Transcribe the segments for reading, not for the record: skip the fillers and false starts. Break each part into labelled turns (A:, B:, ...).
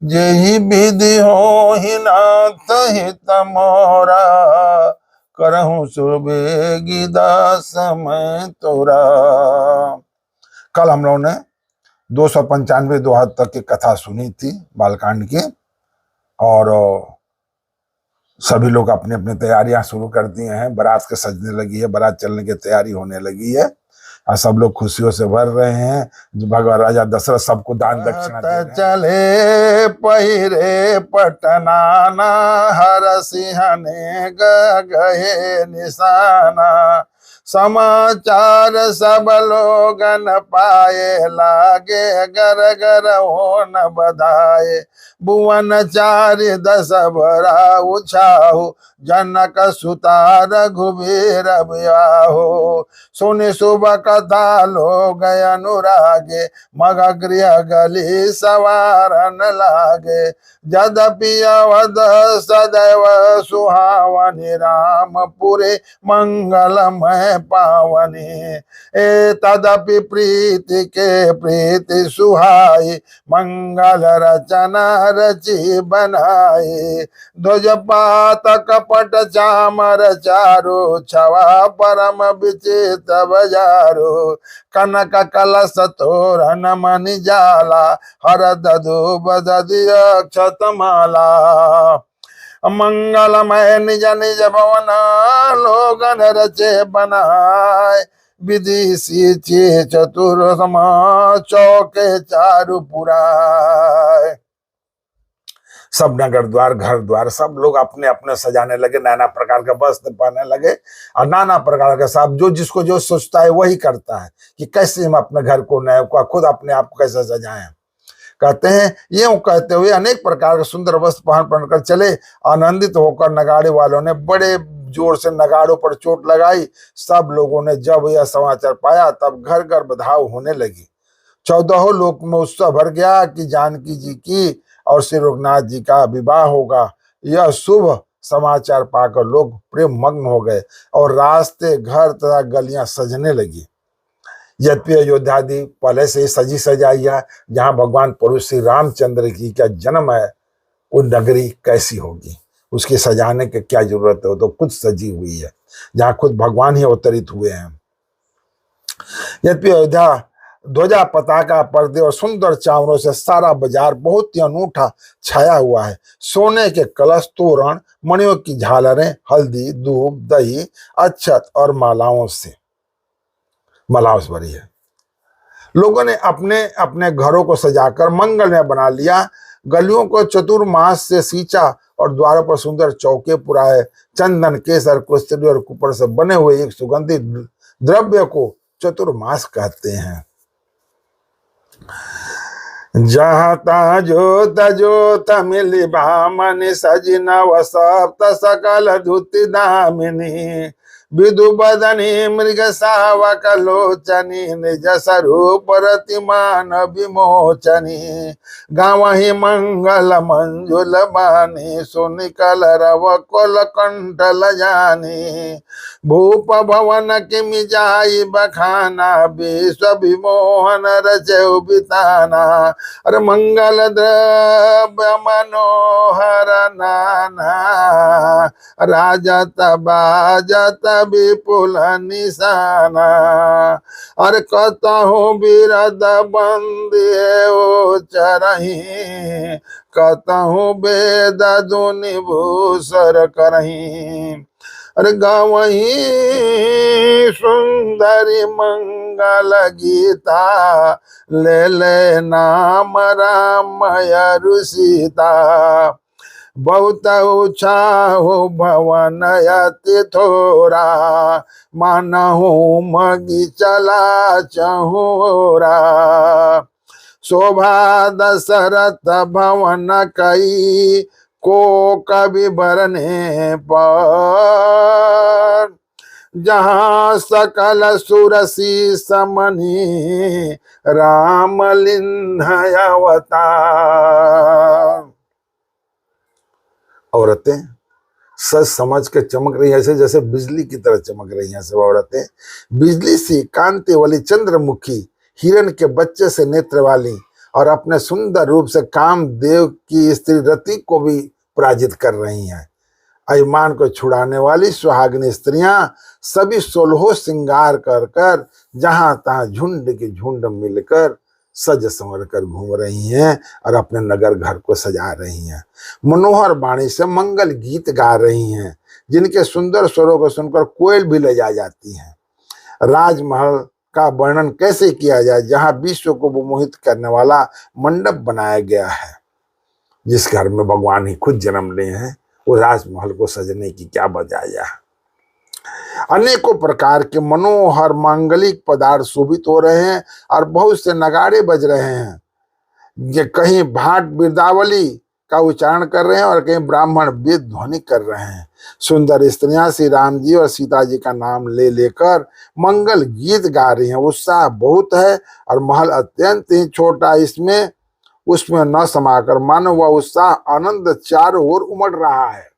A: जेहि विधि हो ही नाथ हित मोरा, करहूं सुरबेगी दास मैं तोरा। कल हम लोगों ने 295 दोहा तक की कथा सुनी थी बालकांड की, और सभी लोग अपनी अपनी तैयारियां शुरू कर दिए हैं। बारात के सजने लगी है, बारात चलने की तैयारी होने लगी है, और सब लोग खुशियों से भर रहे हैं। जो भगवान राजा दशरथ सबको दान दक्षिणा दे रहे हैं। चले पहिरे पटनाना, हर सिंहने गए निशाना। समाचार सब लोगन पाए, लागे गर गर हो न बधाए। भुवन चारि दस बरा उछाहु, जनक सुता रघुबीर ब्याहो। सुनि शुभ कथा लोग अनुरागे, मग गृह गली सवारन लागे। यद्यपि अवध सदैव सुहावनी, रामपुरे मंगलमय पावनी। तदपि प्रीति के प्रीति सुहाई, मंगल रचना रची बनाई। ध्वज पात कपट चामर चारु, छवा परम विचित बजारो। कनक कलश तोरण मणि जाला, हरद धूप दधि अक्षत माला। मंगलमय निज निज भवन, लोगन रचे बनाए। विधि सींचे चतुर समा, चौके चारु पुराए। सब नगर द्वार घर द्वार सब लोग अपने अपने सजाने लगे, नाना प्रकार के वस्त्र पहनने लगे, और नाना प्रकार के सब जो जिसको जो सोचता है वही करता है कि कैसे हम अपने घर को नए को खुद अपने आप को कैसे सजाएं। कहते हैं ये कहते हुए अनेक प्रकार के सुंदर वस्त्र पहन कर चले। आनंदित होकर नगाड़े वालों ने बड़े जोर से नगाड़ों पर चोट लगाई। सब लोगों ने जब यह समाचार पाया, तब घर घर बधाव होने लगी। 14 लोक में उत्सव भर गया कि जानकी जी की और श्री रघुनाथ जी का विवाह होगा। यह शुभ समाचार पाकर लोग प्रेम मग्न हो गए, और रास्ते घर तथा गलियां सजने लगी। यद्यपि अयोध्यादि पहले से सजी सजाई है, जहां भगवान पुरुष श्री रामचंद्र की का जन्म है, वो नगरी कैसी होगी, उसके सजाने की क्या जरूरत है, वो तो खुद सजी हुई है, जहां खुद भगवान ही अवतरित हुए हैं। यद्यपि अयोध्या ध्वजा पताका पर्दे और सुंदर चावरों से सारा बाजार बहुत ही अनूठा छाया हुआ है। सोने के कलश, तोरण, मणियों की झालरें, हल्दी, दूध, दही, अक्षत और मालाओं से भरी है। लोगों ने अपने अपने घरों को सजाकर मंगलमय बना लिया। गलियों को चतुर्मास से सींचा और द्वारों पर सुंदर चौके पुराए। चंदन, केसर, कुस्तरी और कुपर से बने हुए एक सुगंधित द्रव्य को चतुर्मास कहते हैं। जहाँ जोत जोत मिली भामनि, सजी नव सप्त सकल धुति दामिनी। विदु बदनी मृग सावक लोचनी, निज स्वरूप रतिमान विमोचनी। गावहि मंगल मंजुल बानी, सुनि कलरव कुल कंठल जानी। भूप भवन किमि जाई बखाना, विश्व विमोहन रचौ बिताना। अरे मंगल द्रव्य मनोहर नाना, राजत बाजत विपुल निशाना। अरे कतहु बिरद बंदी चरही, कतहु वेद दुनि भूसर करही। अरे गावही सुंदरी मंगल गीता, ले ले नाम रामय सीता। बहुत उछाहु भवन अति थोरा, मानहु मगी चला चहोरा। शोभा दशरथ भवन कई, को कवि बरने पर। जहाँ सकल सुरसी समनी, राम लिन्ह अवतार। औरतें सच समझ के चमक रही है, ऐसे जैसे बिजली की तरह चमक रही हैं सब औरतें। बिजली सी कांति वाली चंद्रमुखी, हिरण के बच्चे से नेत्र वाली, और अपने सुंदर रूप से कामदेव की स्त्री रति को भी पराजित कर रही हैं। अभिमान को छुड़ाने वाली सुहागिनी स्त्रियां सभी 16 श्रृंगार कर कर जहां तहां झुंड की झुंड मिलकर सज संवर कर घूम रही हैं और अपने नगर घर को सजा रही हैं। मनोहर वाणी से मंगल गीत गा रही हैं, जिनके सुंदर स्वरों को सुनकर कोयल भी ले जा जाती हैं। राजमहल का वर्णन कैसे किया जाए, जहां विश्व को मोहित करने वाला मंडप बनाया गया है। जिस घर में भगवान ही खुद जन्म लिए हैं, वो राजमहल को सजने की क्या बजाया। अनेकों प्रकार के मनोहर मांगलिक पदार्थ शोभित हो रहे हैं और बहुत से नगाड़े बज रहे हैं। ये कहीं भाट बिरदावली का उच्चारण कर रहे हैं और कहीं ब्राह्मण वेद ध्वनि कर रहे हैं। सुंदर स्त्रियां श्री राम जी और सीता जी का नाम ले लेकर मंगल गीत गा रही हैं। उत्साह बहुत है और महल अत्यंत ही छोटा, इसमें उसमें न समाकर मानो वह उत्साह आनंद चारों ओर उमड़ रहा है।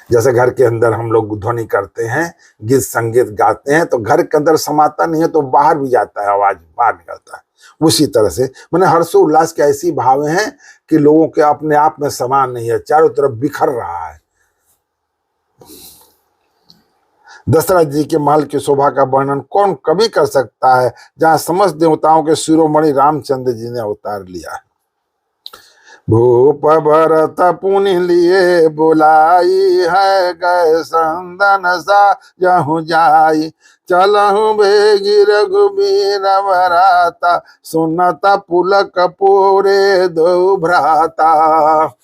A: जैसे घर के अंदर हम लोग ध्वनि करते हैं, गीत संगीत गाते हैं, तो घर के अंदर समाता नहीं है तो बाहर भी जाता है, आवाज बाहर निकलता है। उसी तरह से मैंने हर्षोल्लास के ऐसी भावें हैं कि लोगों के अपने आप में समान नहीं है, चारों तरफ बिखर रहा है। दशरथ जी के महल की शोभा का वर्णन कौन कभी कर सकता है, जहां समस्त देवताओं के शिरोमणि रामचंद्र जी ने अवतार लिया है। भूप भरत पुनि लिए बुलाई है, गए संदन सा जहु जाई, चलहु बेगी रघुबीर भराता, सुनत पुलक पूरे दो भ्राता।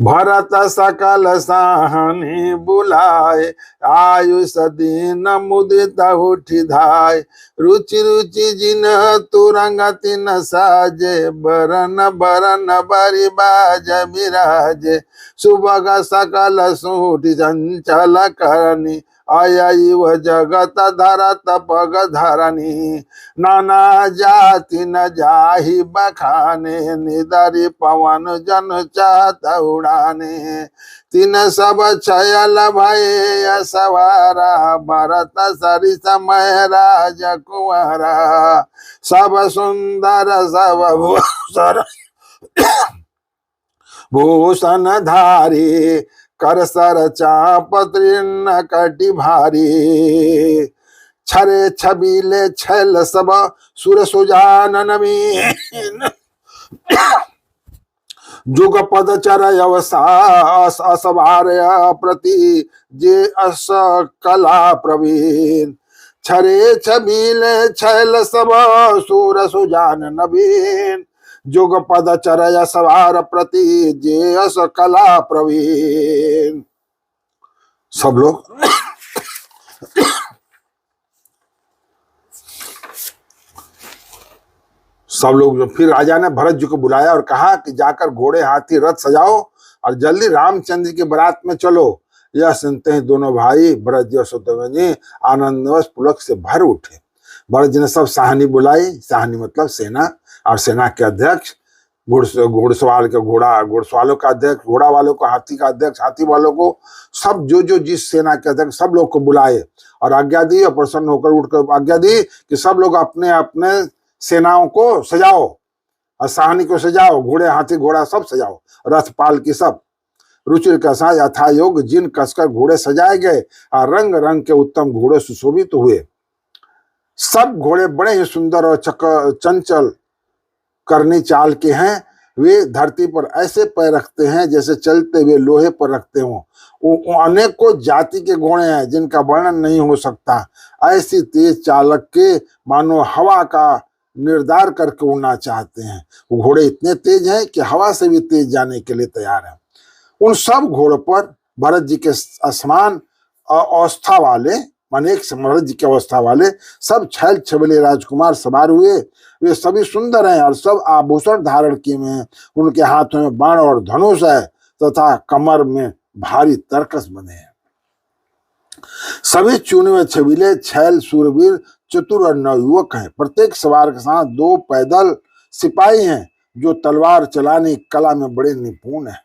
A: भरत सकल साहनी बुलाए, आयुष दीन मुदित उठि धाय, रुचि रुचि जिन तुरंग तिन साजे, बरन बरन बरि बाज बिराजे, सुभग सकल सूटि चंचल करनी, आयु जगत धरत पग धरनी, नाना जाति न जाहि बखाने, निदरि पवन जन चात उड़ाने, तीन सब छयल भय सवारा, भरत सरिस मय राज कुंवरा, सब सुंदर सब भूषण भूषण धारी, कर सर चाप तृण कटि भारी, छरे छबीले छल सब सुर सुजान नवीन, जुग पद चर अवसास असवार प्रति, जे अस कला प्रवीण, छरे छबीले छल सब सुर सुजान नवीन, जुग पद चर सवार प्रति, जे अस कला प्रवीण। सब लोग जो फिर राजा ने भरत जी को बुलाया और कहा कि जाकर घोड़े हाथी रथ सजाओ और जल्दी रामचंद्र की बारात में चलो। यह सुनते ही दोनों भाई भरत जी और शत्रुघ्न जी आनंदवश पुलक से भर उठे। भरत जी ने सब साहनी बुलाई, साहनी मतलब सेना, और सेना के अध्यक्ष, घुड़सवार के घुड़सवालों का अध्यक्ष, घोड़ा वालों को हाथी का अध्यक्ष, हाथी वालों को, सब जो जिस सेना के अध्यक्ष, सब लोग को बुलाए और आज्ञा दी और प्रसन्न होकर उठकर आज्ञा दी कि सब लोग अपने अपने सेनाओं को सजाओ और साहनी को सजाओ, घोड़े हाथी घोड़ा सब सजाओ, रथ पाल की सब। रुचि के साथ यथा योग जिन कसकर घोड़े सजाए गए और रंग रंग के उत्तम घोड़े सुशोभित हुए। सब घोड़े बड़े ही सुंदर और चंचल करनी चाल के हैं। वे धरती पर ऐसे पैर रखते हैं जैसे चलते हुए लोहे पर रखते हों। अनेकों जाति के घोड़े हैं जिनका वर्णन नहीं हो सकता। ऐसी तेज चालक के मानो हवा का निर्धार करके उड़ना चाहते हैं। वो घोड़े इतने तेज हैं कि हवा से भी तेज जाने के लिए तैयार हैं। उन सब घोड़ों पर भरत जी के असमान अवस्था वाले, माने एक भरत जी की अवस्था वाले सब छैल छबीले राजकुमार सवार हुए। वे सभी सुंदर हैं और सब आभूषण धारण किए हुए हैं। उनके हाथों में बाण और धनुष है तथा कमर में भारी तरकस बने हैं। सभी चुने हुए छबीले छैल सूरवीर चतुर और नवयुवक हैं। प्रत्येक सवार के साथ 2 पैदल सिपाही हैं जो तलवार चलाने की कला में बड़े निपुण हैं।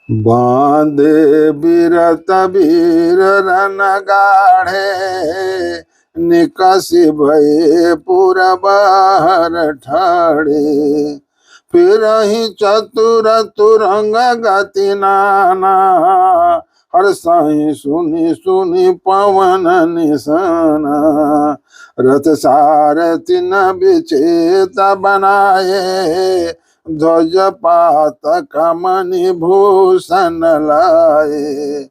A: बांधे बिरत वीर रन गाढ़े, निकसी भये पुर बाहर ठाड़े। फिर ही चतुर तुरंग गति नाना, हर साई सुनी सुनी पवन निशाना। रथ सारथि न विचेत बनाए, ध्वज पातक मणि भूषण लाए।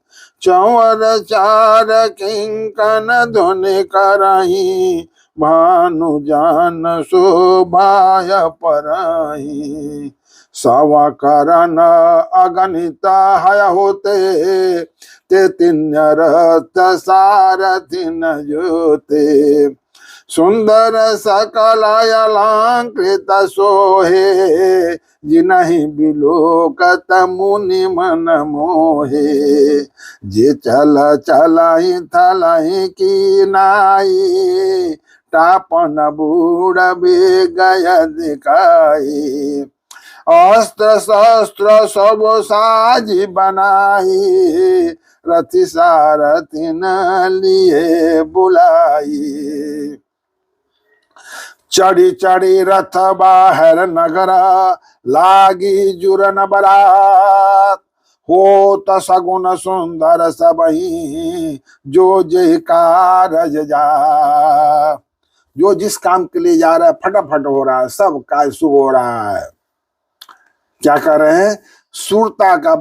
A: चंवर चार किंकन धुनि करही, भानु जान शोभाय परही। सवा करन अगणित हय होते, ते तिन्य रथ सारथि न जोते। सुंदर सकल अलंकृत सोहे, जिनहि बिलोकत मुनि मन मोहे। जे चल चलहि थलहि की नाई, टापन बूढ़ बेगय दिखाई। अस्त्र शस्त्र सब साजी बनाई, रथि सारथि न लिए बुलाई। चढ़ी चढ़ी रथ बाहर नगरा, लागी जुरन बरात। होत सगुन सुंदर सबही, जो जय कारज जा। जो जिस काम के लिए जा रहा है फटाफट हो रहा है, सब कार्य शुभ हो रहा है। क्या कर रहे हैं? सूरता का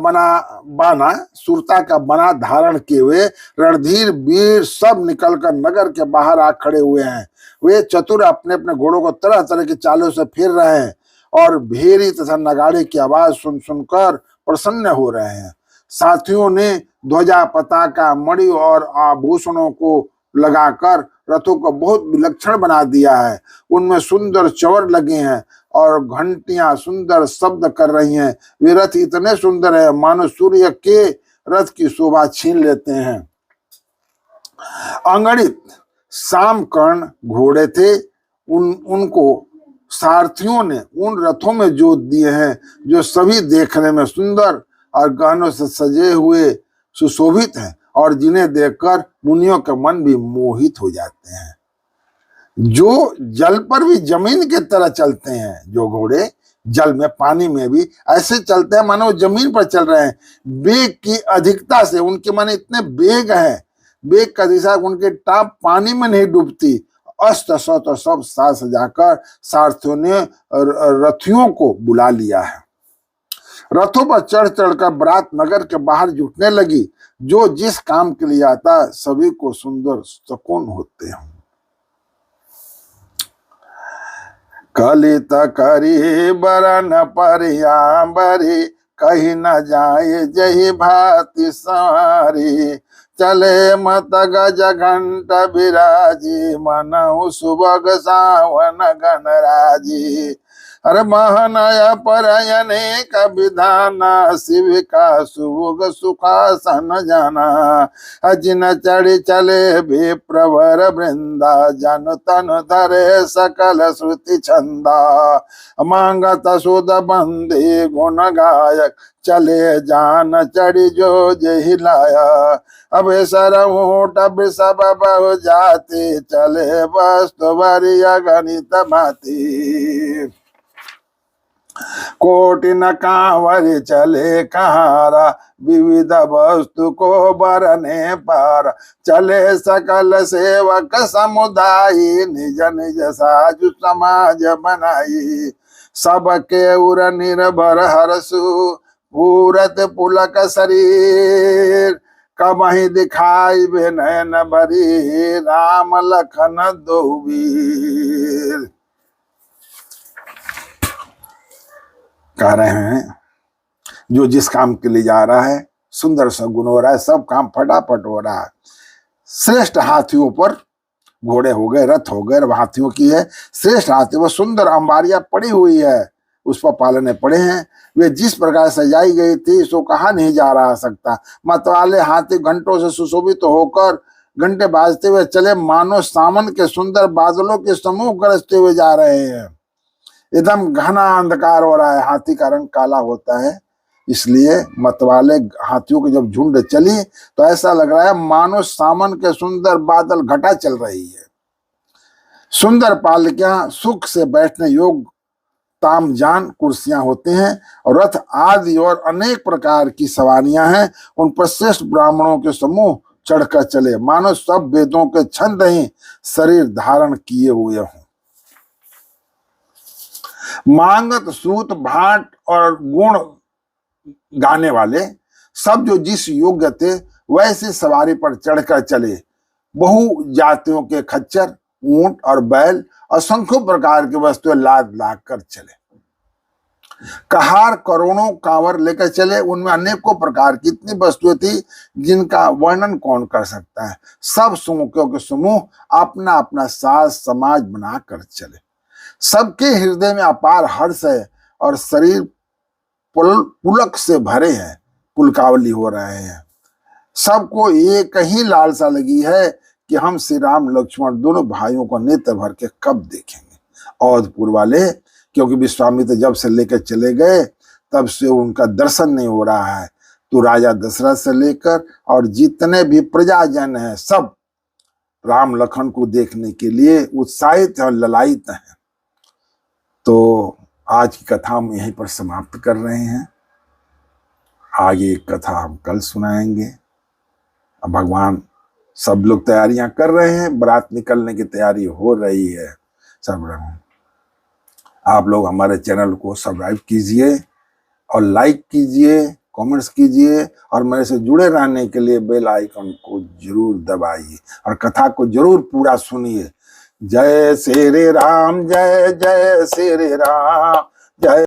A: बना धारण किए हुए रणधीर वीर सब निकलकर नगर के बाहर आ खड़े हुए हैं। वे चतुर अपने अपने घोड़ों को तरह तरह की चालों से फिर रहे हैं और भेरी तथा नगाड़े की आवाज सुन सुनकर प्रसन्न हो रहे हैं। साथियों ने ध्वजा पताका मणि और आभूषणों को लगाकर रथों को बहुत विलक्षण बना दिया है। उनमें सुंदर चंवर लगे हैं और घंटियां सुंदर शब्द कर रही हैं। वे रथ इतने सुंदर है मानो सूर्य के रथ की शोभा छीन लेते हैं। अंगणित सामकर्ण घोड़े थे, उनको सारथियों ने उन रथों में जोत दिए हैं जो सभी देखने में सुंदर और गहनों से सजे हुए सुशोभित हैं और जिन्हें देखकर मुनियों के मन भी मोहित हो जाते हैं। जो जल पर भी जमीन की तरह चलते हैं, जो घोड़े जल में पानी में भी ऐसे चलते हैं मानो जमीन पर चल रहे हैं। वेग की अधिकता से उनके मन इतने वेग है, वेग का दिशा उनके टाप पानी में नहीं डूबती। अस्त्र शस्त्र सब साज सजाकर सारथियों ने रथियों को बुला लिया है। रथों पर चढ़ चढ़कर बारात नगर के बाहर जुटने लगी। जो जिस काम के लिए आता सभी को सुंदर सुकून होते हैं। कलित करी बरन परियांबरी, कहीं न जाए जही भांति सारी। चले मत गज घंट बिराजी, मनहु सुबग सावन गणराजी। हर महनय परयने का विधाना, शिव का सुग सुखासन जाना। अजिन चढ़ी चले भी प्रवर वृंदा, जन तन धरे सकल श्रुति छंदा। मांगत सुध बंदी गुण गायक, चले जान चढ़ी जो जही लाया। अब सर ऊंट अब सब बहु जाति, चले वस्तु भरी अगणित भांति। कोटि न कांवर चले कहारा, विविध वस्तु को बरने पार। चले सकल सेवक समुदाय, निज निज साजु समाज बनाई। सबके उर निर्भर हरसु, पूरत पुलक शरीर। कबहि दिखाई बे नयन बरी, राम लखन दो वीर। कह रहे हैं जो जिस काम के लिए जा रहा है सुंदर सगुन हो रहा है, सब काम फटाफट हो रहा है। श्रेष्ठ हाथियों पर घोड़े हो गए, रथ हो गए, हाथियों की है श्रेष्ठ हाथी, वो सुंदर अंबारियां पड़ी हुई है, उस पर पालने पड़े हैं। वे जिस प्रकार सजाई गई थी सो कहा नहीं जा रहा सकता। मतवाले हाथी घंटों से सुशोभित होकर घंटे बाजते हुए चले, मानो सावन के सुंदर बादलों के समूह गरजते हुए जा रहे हैं। एकदम घना अंधकार हो रहा है, हाथी का रंग काला होता है, इसलिए मतवाले हाथियों की जब झुंड चली तो ऐसा लग रहा है मानो सावन के सुंदर बादल घटा चल रही है। सुंदर पालकियां सुख से बैठने योग्य तामजान कुर्सियां होती हैं और रथ आदि और अनेक प्रकार की सवारियां हैं। उन पर श्रेष्ठ ब्राह्मणों के समूह चढ़कर चले, मानो सब वेदों के छंद ही शरीर धारण किए हुए हों। मांगत सूत भाट और गुण गाने वाले सब जो जिस योग्य थे वैसे सवारी पर चढ़कर चले। बहु जातियों के खच्चर, ऊंट और बैल असंख्य प्रकार की वस्तुएं लाद लाद कर चले। कहार करोड़ों कांवर लेकर चले, उनमें अनेकों प्रकार की इतनी वस्तुएं थी जिनका वर्णन कौन कर सकता है। सब समूहों के समूह अपना अपना साज समाज बनाकर चले। सबके हृदय में अपार हर्ष है और शरीर पुलक से भरे हैं, पुलकावली हो रहे हैं। सबको एक ही लालसा लगी है कि हम श्री राम लक्ष्मण दोनों भाइयों को नेत्र भर के कब देखेंगे। अवधपुर वाले क्योंकि विश्वामित्र जब से लेकर चले गए तब से उनका दर्शन नहीं हो रहा है, तो राजा दशरथ से लेकर और जितने भी प्रजाजन हैं सब राम लखन को देखने के लिए उत्साहित और ललायित हैं। तो आज की कथा हम यहीं पर समाप्त कर रहे हैं। आगे एक कथा हम कल सुनाएंगे। अब भगवान सब लोग तैयारियां कर रहे हैं, बारात निकलने की तैयारी हो रही है। सब आप लोग हमारे चैनल को सब्सक्राइब कीजिए और लाइक कीजिए, कमेंट्स कीजिए और मेरे से जुड़े रहने के लिए बेल आइकन को जरूर दबाइए और कथा को जरूर पूरा सुनिए। जय श्री राम, जय जय श्री राम, जय।